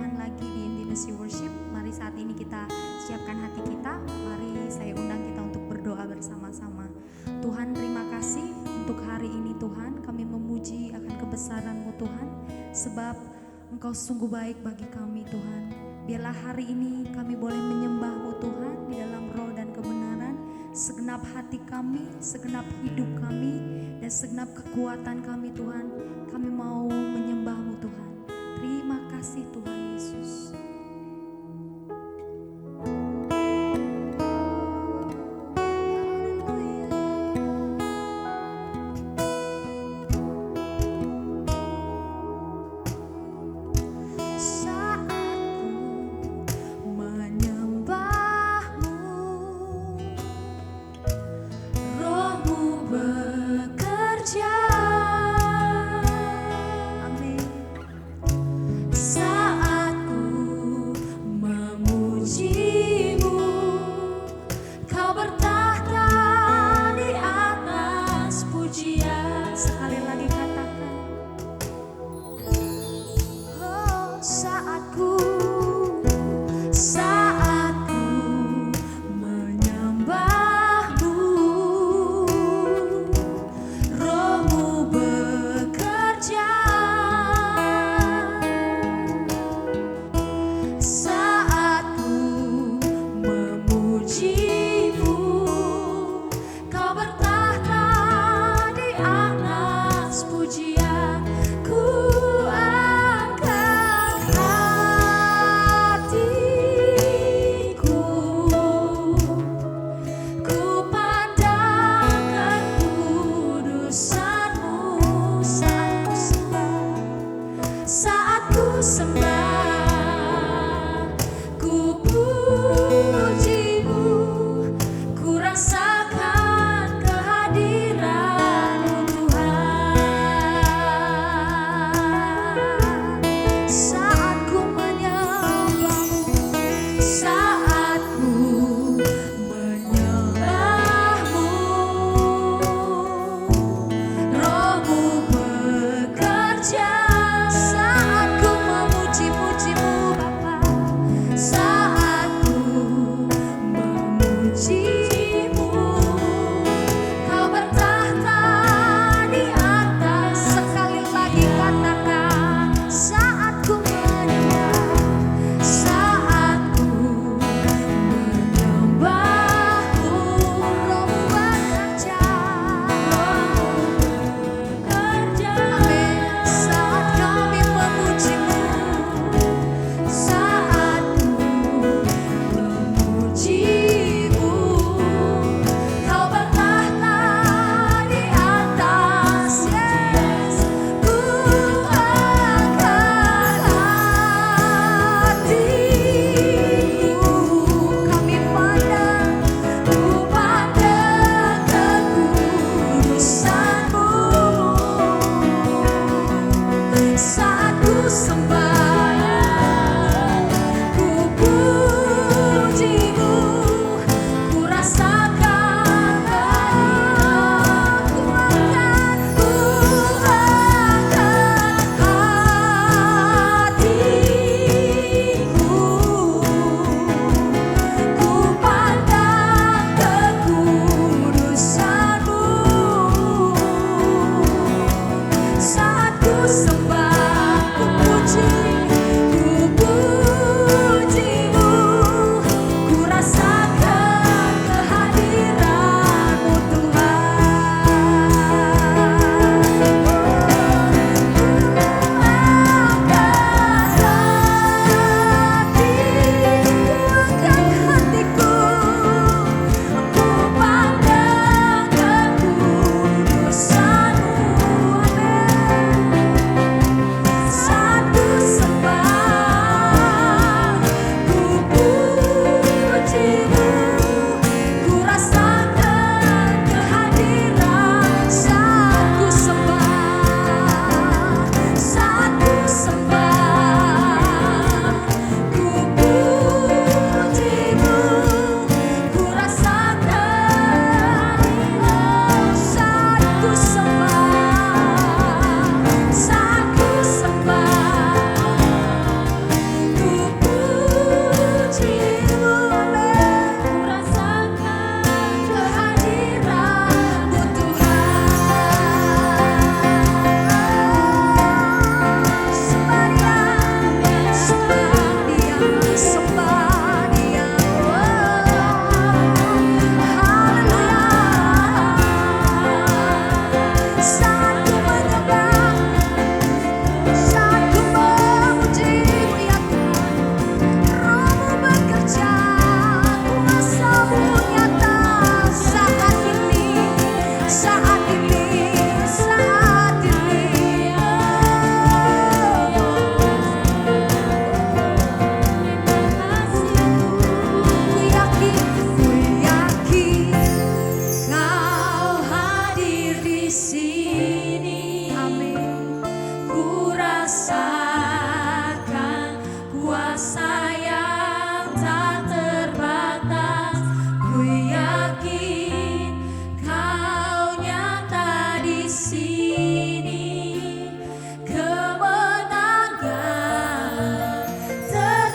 Tuhan lagi di Intimacy Worship. Mari saat ini kita siapkan hati kita. Mari saya undang kita untuk berdoa bersama-sama. Tuhan, terima kasih untuk hari ini Tuhan. Kami memuji akan kebesaran-Mu Tuhan, sebab Engkau sungguh baik bagi kami Tuhan. Biarlah hari ini kami boleh menyembah-Mu Tuhan di dalam roh dan kebenaran. Segenap hati kami, segenap hidup kami, dan segenap kekuatan kami Tuhan, kami mau menyembah-Mu Tuhan. Terima kasih Tuhan Yesus. Amin.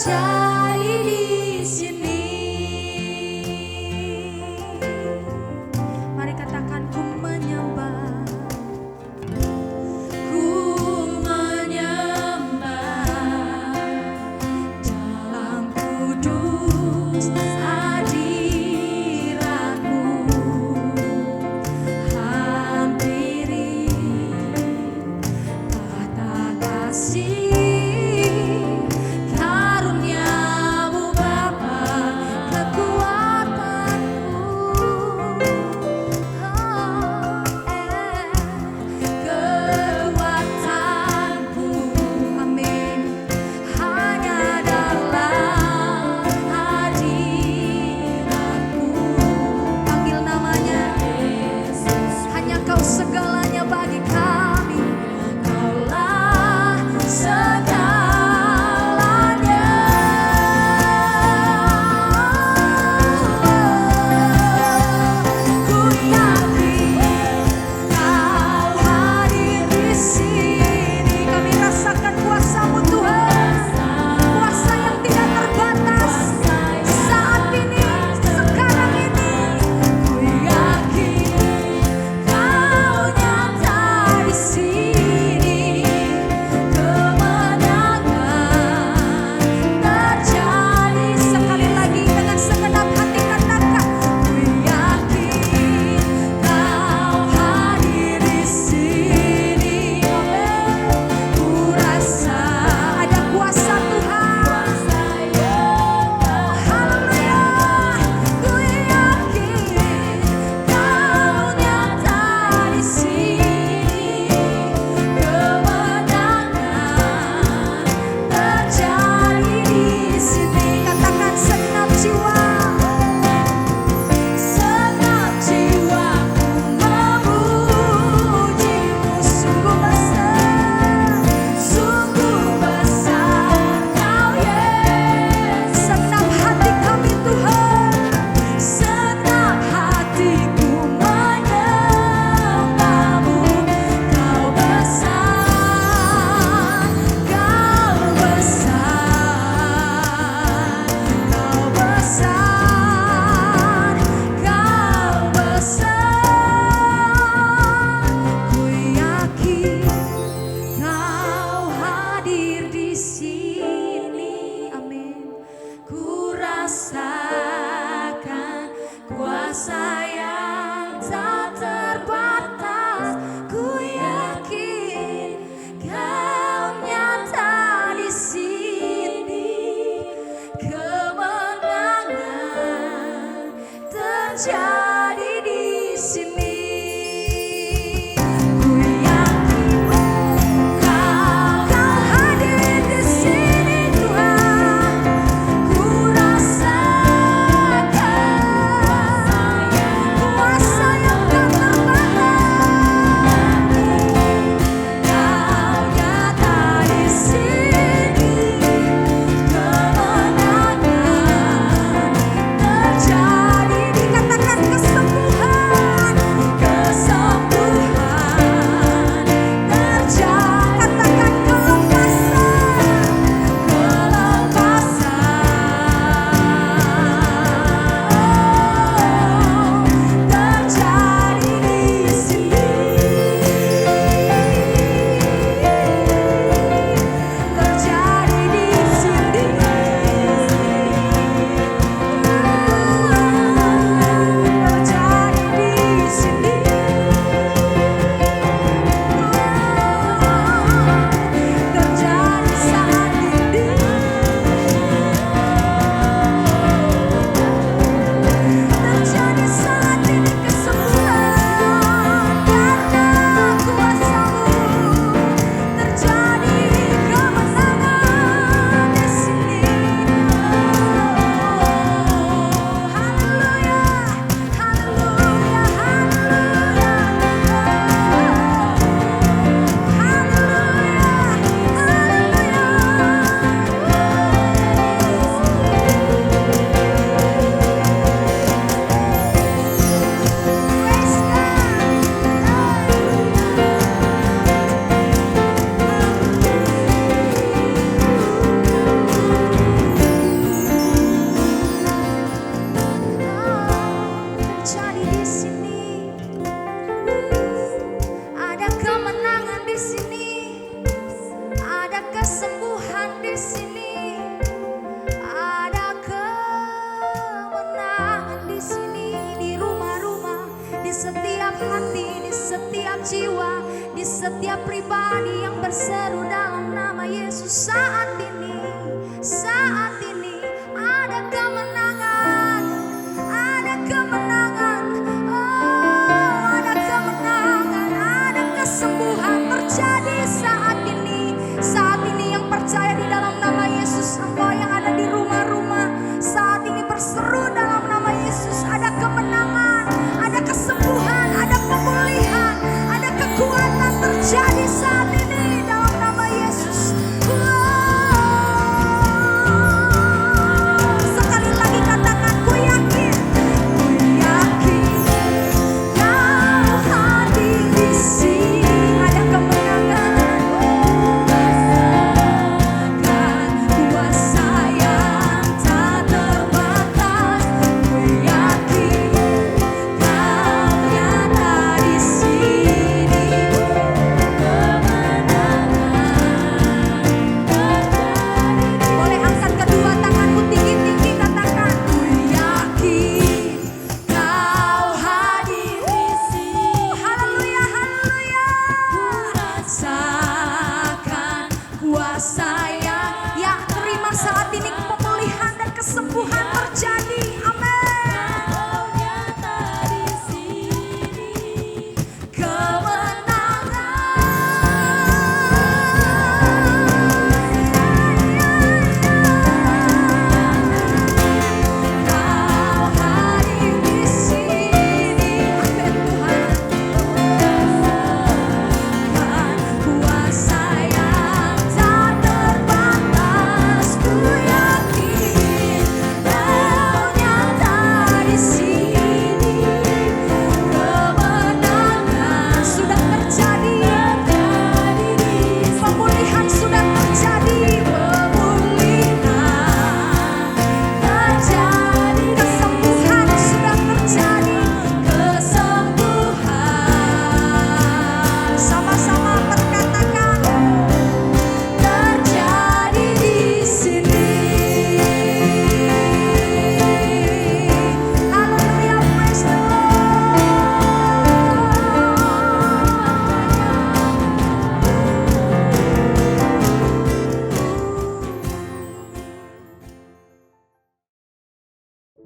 terjadi di sini. Mari katakan, ku menyembah, ku menyembah dalam kudus hadiratmu, hampiri tahta kasih karuniamu Bapa, kekuatanku, kekuatanku, amin, hanya dalam hadiratmu. Panggil namanya Yesus, hanya Kau segalanya bagi kami, Kaulah segalanya. Ku yakin Kau hadir di sini. Kami rasakan kuasa-Mu Tuhan, kuasa yang tidak terbatas saat ini, sekarang ini. Ku yakin Kau nyata di sini, kemenangan terjadi. Sekali lagi dengan segenap hati katakan, ku yakin Kau hadir di sini. Amin. Ku rasa ada kuasa Tuhan. Haleluya. Ku yakin Kau nyata di sini, kemenangan terjadi di sini. Katakan, segenap jiwa, segenap jiwaku memuji-Mu. Sungguh besar Kau Yesus. Segenap hati kami Tuhan, segenap hatiku menyembah-Mu. Kau besar, Kau besar, Kau besar, Kau besar. Ku yakin Kau hadir di sini. Amin. Ku rasakan kuasa yang tak terbatas. Ku yakin Kau nyata di sini, kemenangan terjadi di sini. Ku yakin Kau hadir di sini Tuhan. Ku rasakan kuasa yang tak terbatas. Kau nyata di sini, kemenangan terjadi. Dikatakan saat ini pemulihan dan kesembuhan terjadi. Amin.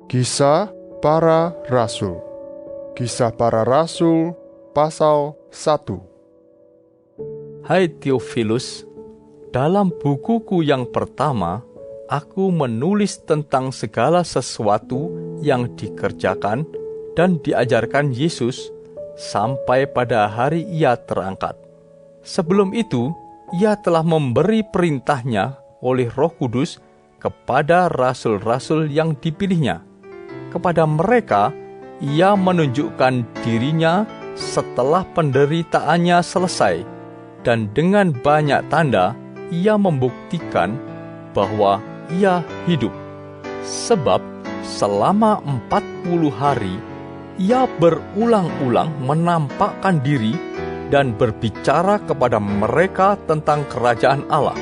Kisah Para Rasul. Kisah Para Rasul pasal 1. Hai Theophilus, dalam bukuku yang pertama, aku menulis tentang segala sesuatu yang dikerjakan dan diajarkan Yesus sampai pada hari Ia terangkat. Sebelum itu, Ia telah memberi perintahnya oleh Roh Kudus kepada rasul-rasul yang dipilihnya. Kepada mereka, Ia menunjukkan dirinya setelah penderitaannya selesai, dan dengan banyak tanda, Ia membuktikan bahwa Ia hidup. Sebab selama 40 hari, Ia berulang-ulang menampakkan diri dan berbicara kepada mereka tentang kerajaan Allah.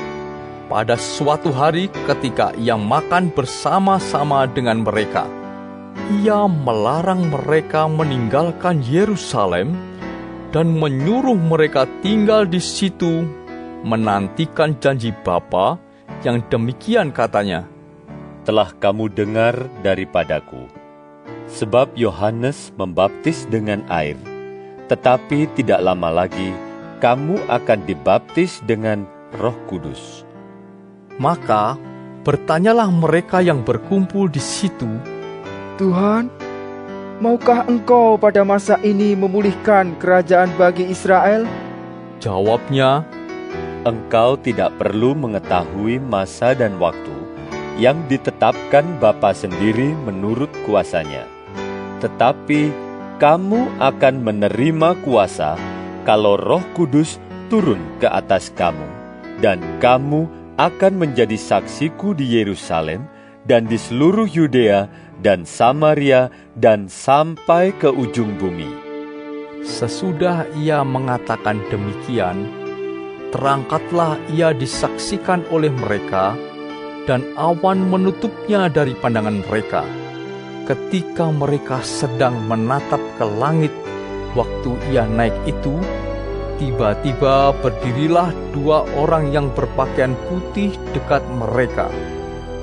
Pada suatu hari ketika Ia makan bersama-sama dengan mereka, Ia melarang mereka meninggalkan Yerusalem dan menyuruh mereka tinggal di situ menantikan janji Bapa yang demikian katanya, "Telah kamu dengar daripadaku, sebab Yohanes membaptis dengan air, tetapi tidak lama lagi kamu akan dibaptis dengan Roh Kudus." Maka bertanyalah mereka yang berkumpul di situ, "Tuhan, maukah Engkau pada masa ini memulihkan kerajaan bagi Israel?" Jawabnya, "Engkau tidak perlu mengetahui masa dan waktu yang ditetapkan Bapa sendiri menurut kuasanya. Tetapi kamu akan menerima kuasa kalau Roh Kudus turun ke atas kamu, dan kamu akan menjadi saksiku di Yerusalem dan di seluruh Yudea dan Samaria dan sampai ke ujung bumi." Sesudah Ia mengatakan demikian, terangkatlah Ia disaksikan oleh mereka, dan awan menutupnya dari pandangan mereka. Ketika mereka sedang menatap ke langit waktu Ia naik itu, tiba-tiba berdirilah 2 orang yang berpakaian putih dekat mereka,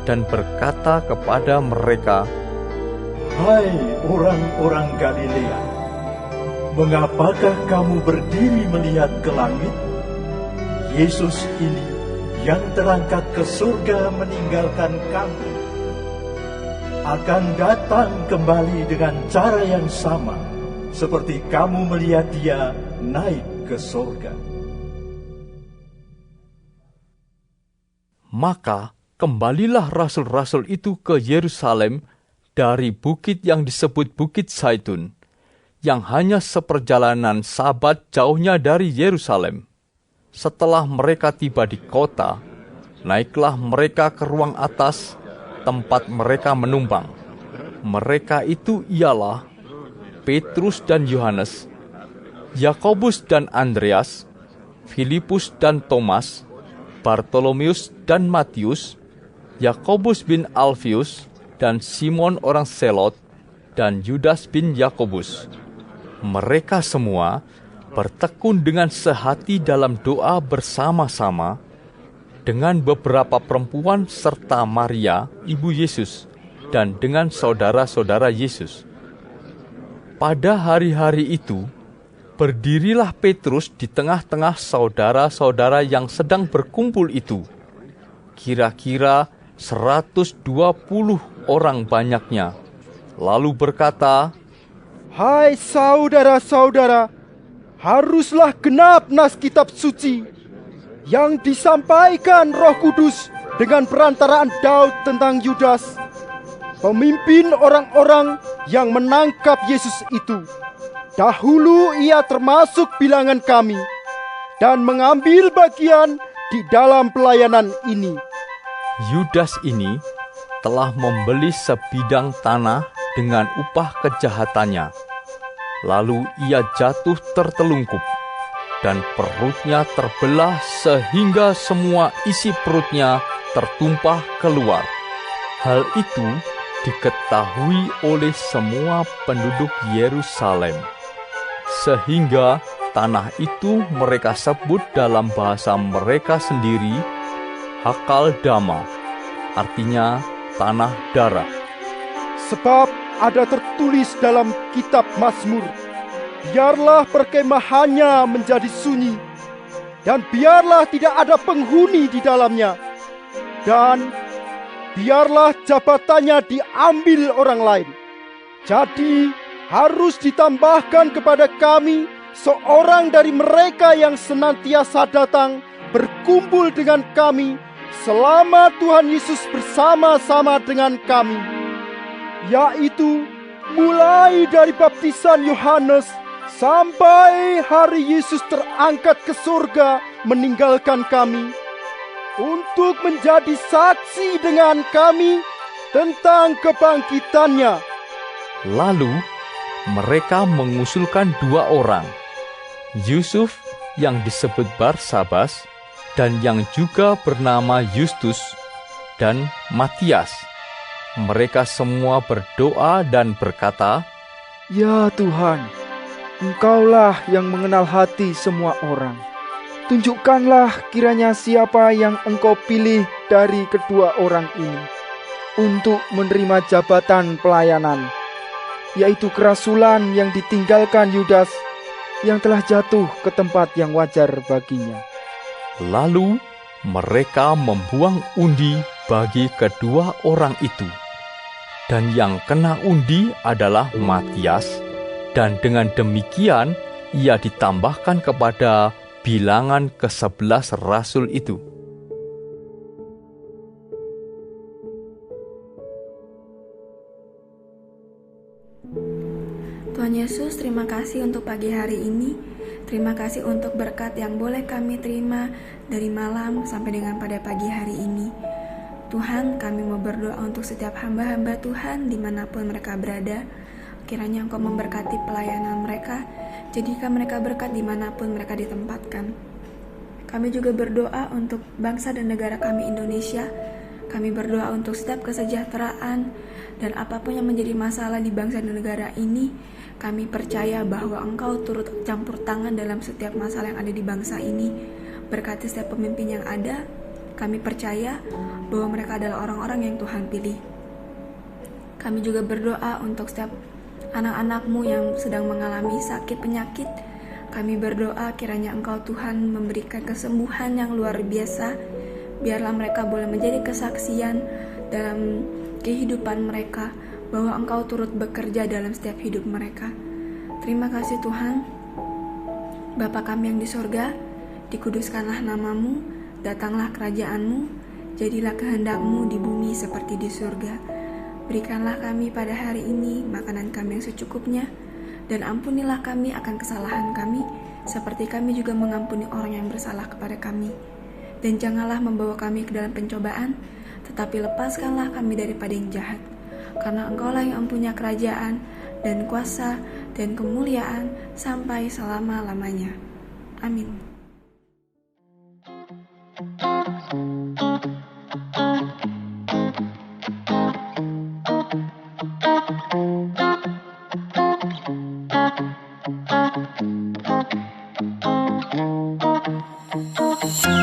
dan berkata kepada mereka, "Hai orang-orang Galilea, mengapakah kamu berdiri melihat ke langit? Yesus ini yang terangkat ke surga meninggalkan kamu, akan datang kembali dengan cara yang sama, seperti kamu melihat Dia naik ke surga." Maka kembalilah rasul-rasul itu ke Yerusalem dari bukit yang disebut Bukit Zaitun, yang hanya seperjalanan sabat jauhnya dari Yerusalem. Setelah mereka tiba di kota, naiklah mereka ke ruang atas, tempat mereka menumpang. Mereka itu ialah Petrus dan Yohanes, Yakobus dan Andreas, Filipus dan Thomas, Bartolomeus dan Matius, Yakobus bin Alfius, dan Simon orang Selot, dan Yudas bin Yakobus. Mereka semua bertekun dengan sehati dalam doa bersama-sama, dengan beberapa perempuan serta Maria, ibu Yesus, dan dengan saudara-saudara Yesus. Pada hari-hari itu, berdirilah Petrus di tengah-tengah saudara-saudara yang sedang berkumpul itu. Kira-kira 120 orang banyaknya. Lalu berkata, Hai saudara-saudara, haruslah genap nas kitab suci yang disampaikan Roh Kudus dengan perantaraan Daud tentang Yudas, pemimpin orang-orang yang menangkap Yesus itu. Dahulu ia termasuk bilangan kami dan mengambil bagian di dalam pelayanan ini. Yudas ini telah membeli sebidang tanah dengan upah kejahatannya. Lalu ia jatuh tertelungkup, dan perutnya terbelah sehingga semua isi perutnya tertumpah keluar. Hal itu diketahui oleh semua penduduk Yerusalem, sehingga tanah itu mereka sebut dalam bahasa mereka sendiri Hakaldama, artinya tanah darah. Sebab ada tertulis dalam kitab Mazmur, biarlah perkemahannya menjadi sunyi, dan biarlah tidak ada penghuni di dalamnya, dan biarlah jabatannya diambil orang lain. Jadi harus ditambahkan kepada kami seorang dari mereka yang senantiasa datang berkumpul dengan kami selama Tuhan Yesus bersama-sama dengan kami, yaitu mulai dari baptisan Yohanes sampai hari Yesus terangkat ke surga meninggalkan kami, untuk menjadi saksi dengan kami tentang kebangkitannya. Lalu mereka mengusulkan 2 orang, Yusuf yang disebut Barsabas dan yang juga bernama Justus, dan Matias. Mereka semua berdoa dan berkata, Ya Tuhan, Engkaulah yang mengenal hati semua orang. Tunjukkanlah kiranya siapa yang Engkau pilih dari kedua orang ini untuk menerima jabatan pelayanan, yaitu kerasulan yang ditinggalkan Yudas yang telah jatuh ke tempat yang wajar baginya. Lalu mereka membuang undi bagi kedua orang itu. Dan yang kena undi adalah Matias, dan dengan demikian ia ditambahkan kepada bilangan ke-11 rasul itu. Tuhan Yesus, terima kasih untuk pagi hari ini. Terima kasih untuk berkat yang boleh kami terima dari malam sampai dengan pada pagi hari ini. Tuhan, kami mau berdoa untuk setiap hamba-hamba Tuhan dimanapun mereka berada. Kiranya Engkau memberkati pelayanan mereka, jadikan mereka berkat dimanapun mereka ditempatkan. Kami juga berdoa untuk bangsa dan negara kami Indonesia. Kami berdoa untuk setiap kesejahteraan dan apapun yang menjadi masalah di bangsa dan negara ini. Kami percaya bahwa Engkau turut campur tangan dalam setiap masalah yang ada di bangsa ini. Berkati setiap pemimpin yang ada. Kami percaya bahwa mereka adalah orang-orang yang Tuhan pilih. Kami juga berdoa untuk setiap anak-anak-Mu yang sedang mengalami sakit penyakit. Kami berdoa kiranya Engkau Tuhan memberikan kesembuhan yang luar biasa. Biarlah mereka boleh menjadi kesaksian dalam kehidupan mereka, bahwa Engkau turut bekerja dalam setiap hidup mereka. Terima kasih Tuhan. Bapa kami yang di sorga, dikuduskanlah nama-Mu. Datanglah kerajaan-Mu, jadilah kehendak-Mu di bumi seperti di surga. Berikanlah kami pada hari ini makanan kami yang secukupnya, dan ampunilah kami akan kesalahan kami, seperti kami juga mengampuni orang yang bersalah kepada kami. Dan janganlah membawa kami ke dalam pencobaan, tetapi lepaskanlah kami daripada yang jahat. Karena Engkaulah yang mempunyai kerajaan, dan kuasa, dan kemuliaan, sampai selama-lamanya. Amin.